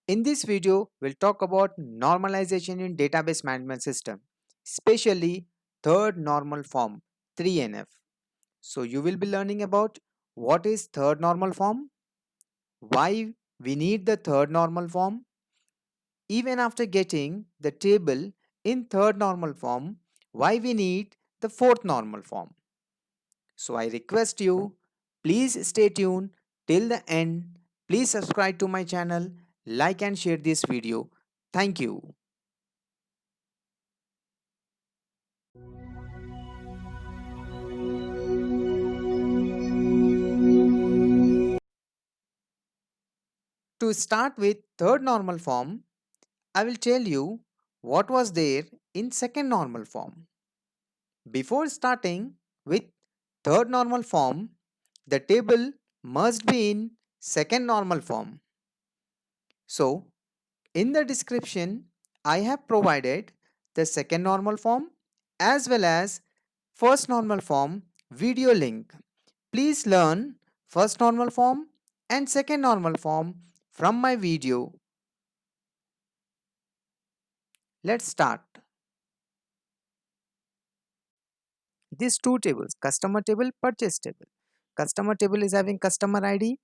In this video, we'll talk about normalization in database management system, especially third normal form 3NF. So you will be learning about what is third normal form, why we need the third normal form, even after getting the table in third normal form, why we need the fourth normal form. So I request you, please stay tuned till the end. Please subscribe to my channel, like and share this video. Thank you. To start with third normal form, I will tell you what was there in second normal form. Before starting with third normal form, the table must be in second normal form. So, in the description, I have provided the second normal form as well as first normal form video link. Please learn first normal form and second normal form from my video. Let's start. These two tables, customer table, purchase table. Customer table is having customer ID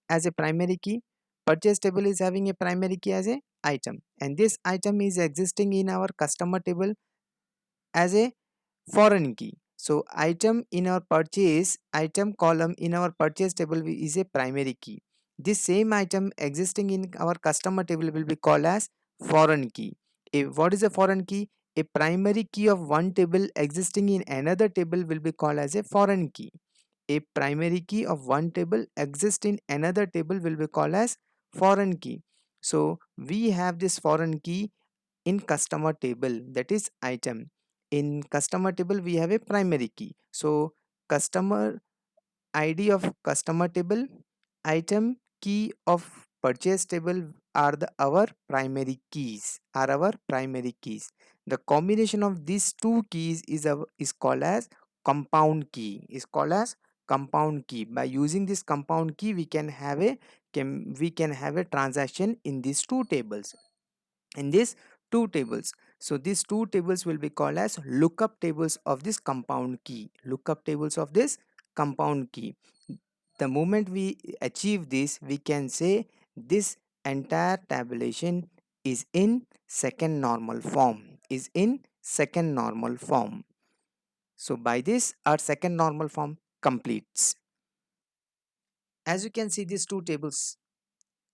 as a primary key. Purchase table is having a primary key as a item, and this item is existing in our customer table as a foreign key. So item in our purchase item column in our purchase table is a primary key. This same item existing in our customer table will be called as foreign key. What is a foreign key? A primary key of one table existing in another table will be called as a foreign key. A primary key of one table exists in another table will be called as foreign key. So we have this foreign key in customer table, that is item. In customer table we have a primary key. So customer ID of customer table, item key of purchase table are our primary keys. The combination of these two keys is called as compound key. By using this compound key we can have a transaction in these two tables, in these two tables. So these two tables will be called as lookup tables of this compound key. The moment we achieve this, we can say this entire tabulation is in second normal form. So by this our second normal form completes. As you can see, these two tables,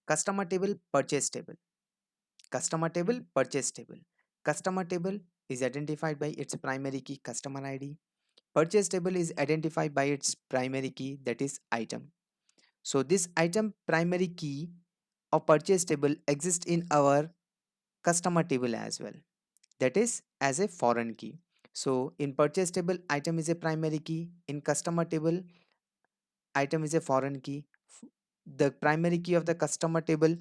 customer table, purchase table. Customer table, purchase table. Customer table is identified by its primary key, customer ID. Purchase table is identified by its primary key, that is item. So this item primary key of purchase table exists in our customer table as well, that is as a foreign key. So in purchase table item is a primary key, in customer table item is a foreign key. The primary key of the customer table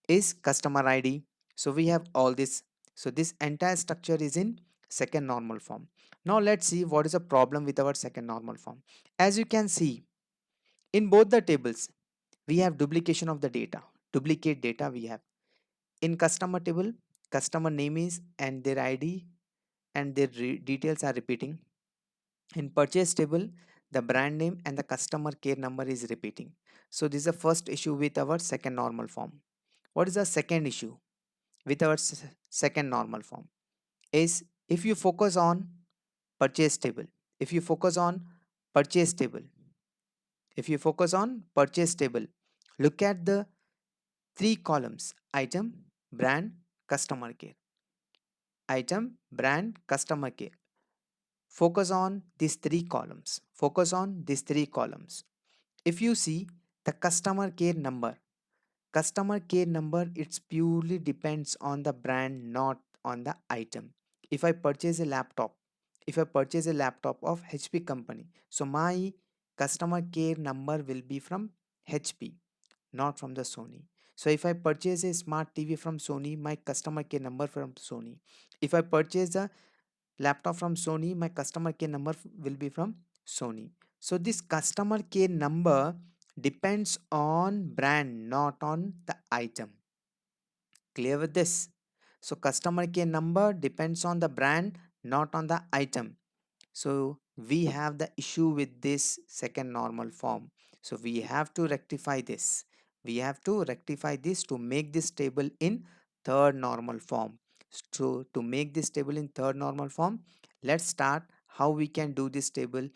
is customer ID. So we have all this. So this entire structure is in second normal form. Now let's see what is the problem with our second normal form. As you can see, in both the tables we have duplication of the data, duplicate data we have. In customer table, customer name is and their ID and their details are repeating. In purchase table, the brand name and the customer care number is repeating. So this is the first issue with our second normal form. What is the second issue with our second normal form? Is if you focus on purchase table, if you focus on purchase table, if you focus on purchase table, look at the three columns: item, brand, customer care. Item, brand, customer care. Focus on these three columns. Focus on these three columns. If you see the customer care number, it's purely depends on the brand, not on the item. If I purchase a laptop, if I purchase a laptop of HP company, so my customer care number will be from HP, not from the Sony. So if I purchase a smart TV from Sony, my customer care number from Sony. If I purchase a laptop from Sony, my customer care number will be from Sony. So this customer care number depends on brand, not on the item. Clear with this? So customer care number depends on the brand, not on the item. So we have the issue with this second normal form. So we have to rectify this. We have to rectify this to make this table in third normal form. So to make this table in third normal form, let's start how we can do this table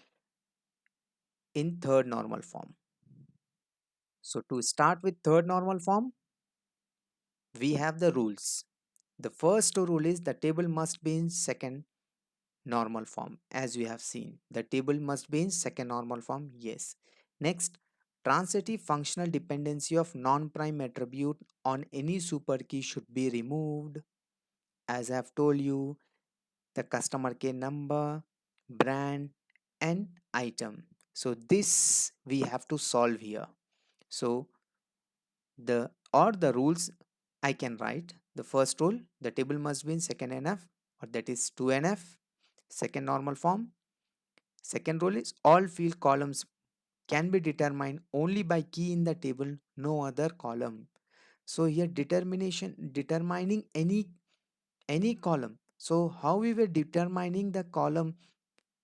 in third normal form. So to start with third normal form, we have the rules. The first rule is the table must be in second normal form. As we have seen, the table must be in second normal form. Yes. Next, transitive functional dependency of non-prime attribute on any super key should be removed. As I have told you, the customer care number, brand, and item. So this we have to solve here. So the rules I can write. The first rule, the table must be in second NF, or that is 2NF, second normal form. Second rule is all field columns can be determined only by key in the table, no other column. So here determining any column. So how we were determining the column,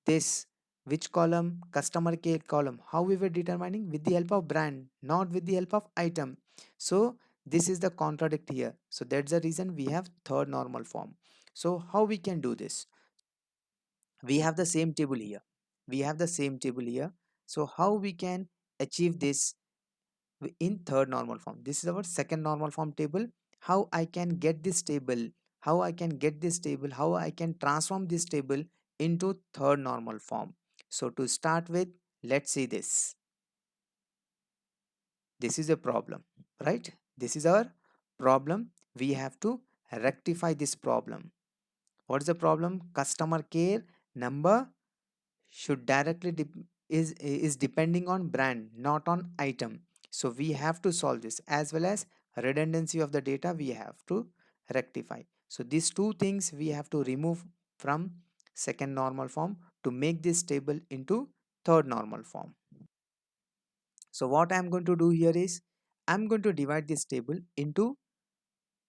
this which column, customer care column, how we were determining? With the help of brand, not with the help of item. So this is the contradict here. So that's the reason we have third normal form. So how we can do this? We have the same table here. We have the same table here. So how we can achieve this in third normal form? This is our second normal form table. How I can get this table? How I can get this table? How I can transform this table into third normal form? So to start with, let's see this. This is a problem, right? This is our problem. We have to rectify this problem. What is the problem? Customer care number should directly is depending on brand, not on item. So we have to solve this, as well as redundancy of the data we have to rectify. So these two things we have to remove from second normal form to make this table into third normal form. So what I'm going to do here is I'm going to divide this table into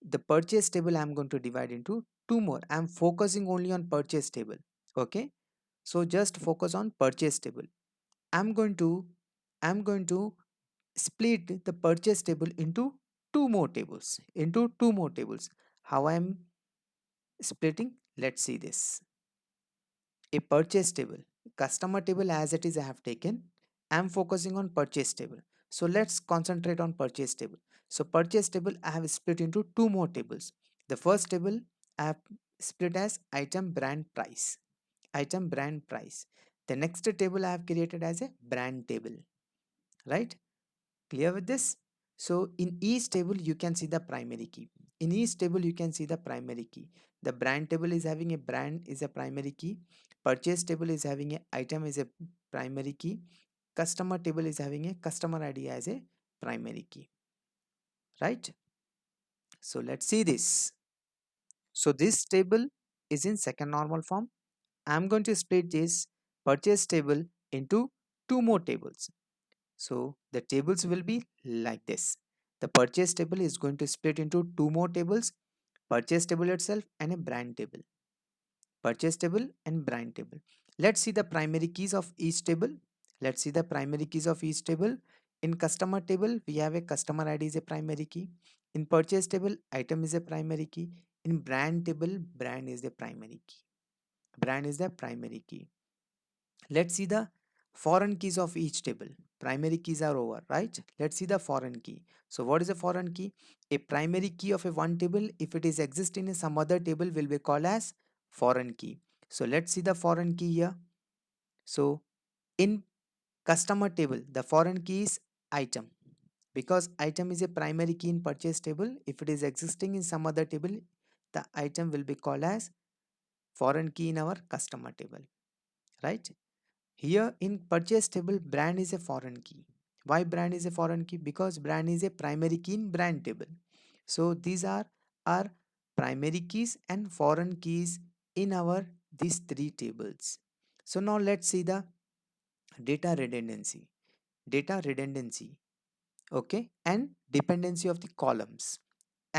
the purchase table. I'm going to divide into two more. I'm focusing only on purchase table. Okay, so just focus on purchase table. I'm going to I'm going to split the purchase table into two more tables. How I'm splitting? Let's see this. A purchase table, customer table as it is I have taken. I'm focusing on purchase table. So let's concentrate on purchase table. So purchase table I have split into two more tables. The first table I have split as item brand price. Item brand price. The next table I have created as a brand table. Right? Clear with this? So in each table you can see the primary key. In each table you can see the primary key. The brand table is having a brand is a primary key. Purchase table is having a item is a primary key. Customer table is having a customer ID as a primary key. Right? So let's see this. So this table is in second normal form. I'm going to split this purchase table into two more tables. So the tables will be like this. The purchase table is going to split into two more tables, purchase table itself and a brand table. Purchase table and brand table. Let's see the primary keys of each table. Let's see the primary keys of each table. In customer table, we have a customer ID is a primary key. In purchase table, item is a primary key. In brand table, brand is the primary key. Brand is the primary key. Let's see the foreign keys of each table. Primary keys are over, right? Let's see the foreign key. So what is a foreign key? A primary key of a one table, if it is existing in some other table, will be called as foreign key. So let's see the foreign key here. So in customer table, the foreign key is item, because item is a primary key in purchase table. If it is existing in some other table, the item will be called as foreign key in our customer table, right? Here in purchase table, brand is a foreign key. Why brand is a foreign key? Because brand is a primary key in brand table. So these are our primary keys and foreign keys in our these three tables. So now let's see the data redundancy. Data redundancy, okay, and dependency of the columns.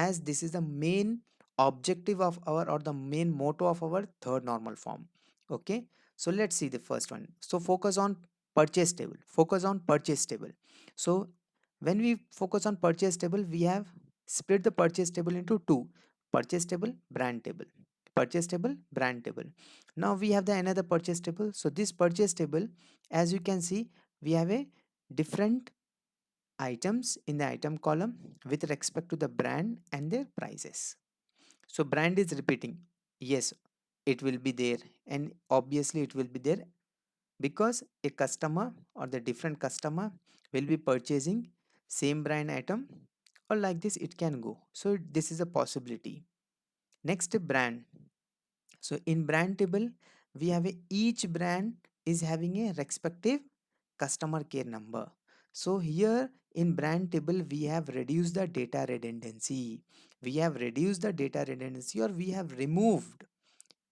as this is the main objective of our or the main motto of our third normal form. Okay, so let's see the first one. So focus on purchase table, focus on purchase table. So when we focus on purchase table, we have split the purchase table into two: purchase table, brand table. Purchase table, brand table. Now we have the another purchase table. So this purchase table, as you can see, we have a different items in the item column with respect to the brand and their prices. So brand is repeating. Yes, it will be there, and obviously it will be there because a customer or the different customer will be purchasing same brand item, or like this it can go. So this is a possibility. Next, brand. So in brand table, we have each brand is having a respective customer care number. So here in brand table, we have reduced the data redundancy. We have reduced the data redundancy, or we have removed.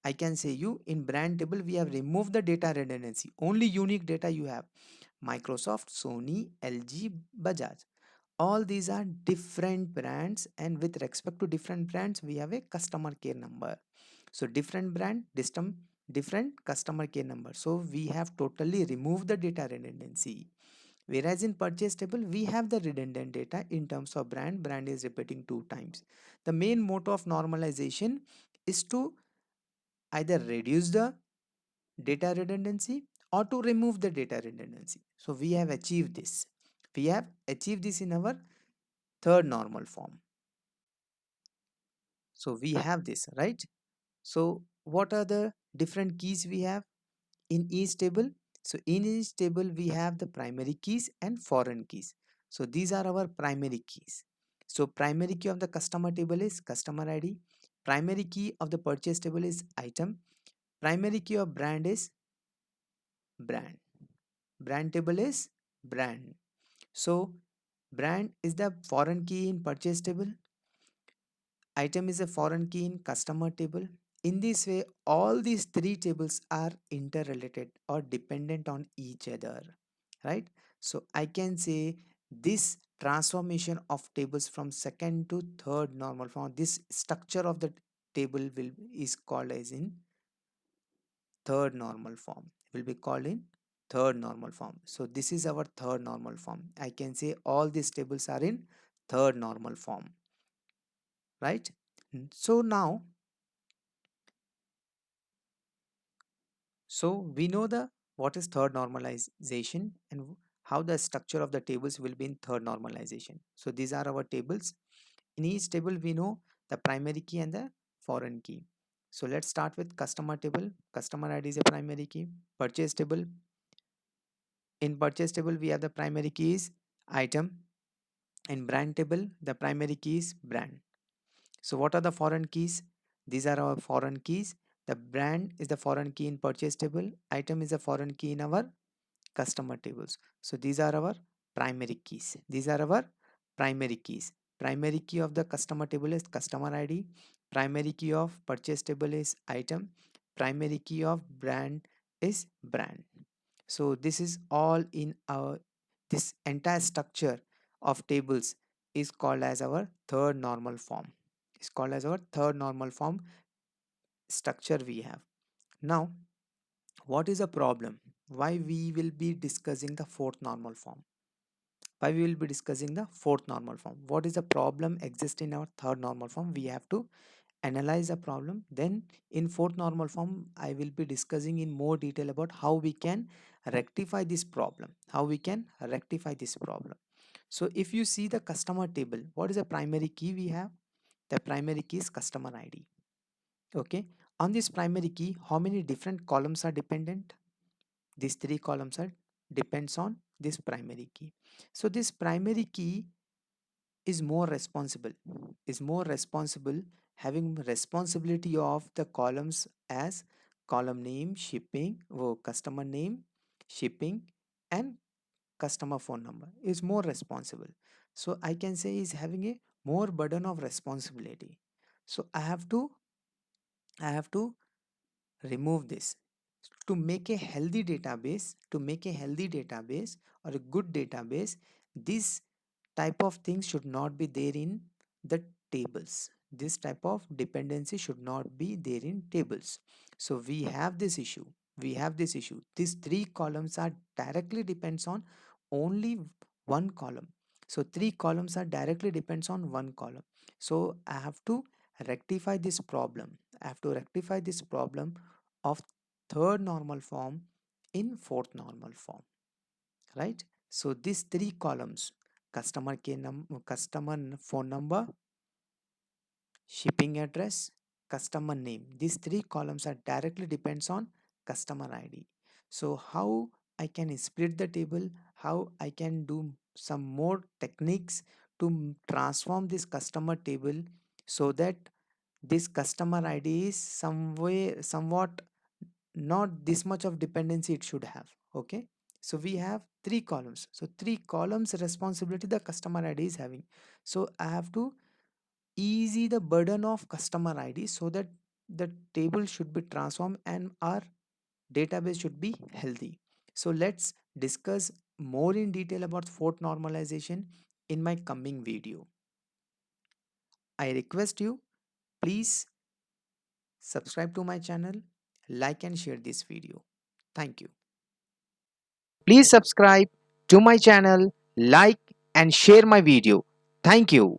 I can say you in brand table, we have removed the data redundancy. Only unique data you have: Microsoft, Sony, LG, Bajaj. All these are different brands, and with respect to different brands, we have a customer care number. So different brand, different customer care number. So we have totally removed the data redundancy. Whereas in purchase table, we have the redundant data in terms of brand. Brand is repeating two times. The main motto of normalization is to either reduce the data redundancy or to remove the data redundancy. So we have achieved this. We have achieved this in our third normal form. So we have this, right? So what are the different keys we have in each table? So in each table we have the primary keys and foreign keys. So these are our primary keys. So primary key of the customer table is customer ID. Primary key of the purchase table is item. Primary key of brand is brand. Brand table is brand. So brand is the foreign key in purchase table. Item is a foreign key in customer table. In this way, all these three tables are interrelated or dependent on each other, right? So I can say this transformation of tables from second to third normal form, this structure of the table will is called as in third normal form. Will be called in third normal form. So this is our third normal form. I can say all these tables are in third normal form, right? So now, so we know the what is third normalization and how the structure of the tables will be in third normalization. So these are our tables. In each table we know the primary key and the foreign key. So let's start with customer table. Customer ID is a primary key. Purchase table. In purchase table we have the primary key is item. In brand table the primary key is brand. So what are the foreign keys? These are our foreign keys. The brand is the foreign key in purchase table. Item is a foreign key in our customer tables. So these are our primary keys. These are our primary keys. Primary key of the customer table is customer ID. Primary key of purchase table is item. Primary key of brand is brand. So this is all in our, this entire structure of tables is called as our third normal form. It's called as our third normal form structure we have. Now, what is the problem? Why we will be discussing the fourth normal form? Why we will be discussing the fourth normal form? What is the problem exist in our third normal form? We have to analyze the problem. Then in fourth normal form, I will be discussing in more detail about how we can rectify this problem. How we can rectify this problem. So if you see the customer table, what is the primary key we have? The primary key is customer ID. Okay. On this primary key, how many different columns are dependent? These three columns are depends on this primary key. So this primary key is more responsible, is more responsible, having responsibility of the columns as column name, shipping, customer name, shipping, and customer phone number is more responsible. So I can say is having a more burden of responsibility. So I have to remove this. To make a healthy database, to make a healthy database or a good database, this type of things should not be there in the tables. This type of dependency should not be there in tables. So we have this issue. These three columns are directly depends on only one column. So three columns are directly depends on one column. So I have to rectify this problem. Of third normal form in fourth normal form, right? So these three columns, customer phone number, shipping address, customer name, these three columns are directly depends on customer ID. So how I can split the table, how I can do some more techniques to transform this customer table, so that this customer ID is somewhat not this much of dependency it should have. Okay, so we have three columns, so three columns responsibility the customer ID is having. So I have to easy the burden of customer ID, so that the table should be transformed and our database should be healthy. So let's discuss more in detail about fourth normalization in my coming video. I request you, please subscribe to my channel, like and share this video. Thank you. Please subscribe to my channel, like and share my video. Thank you.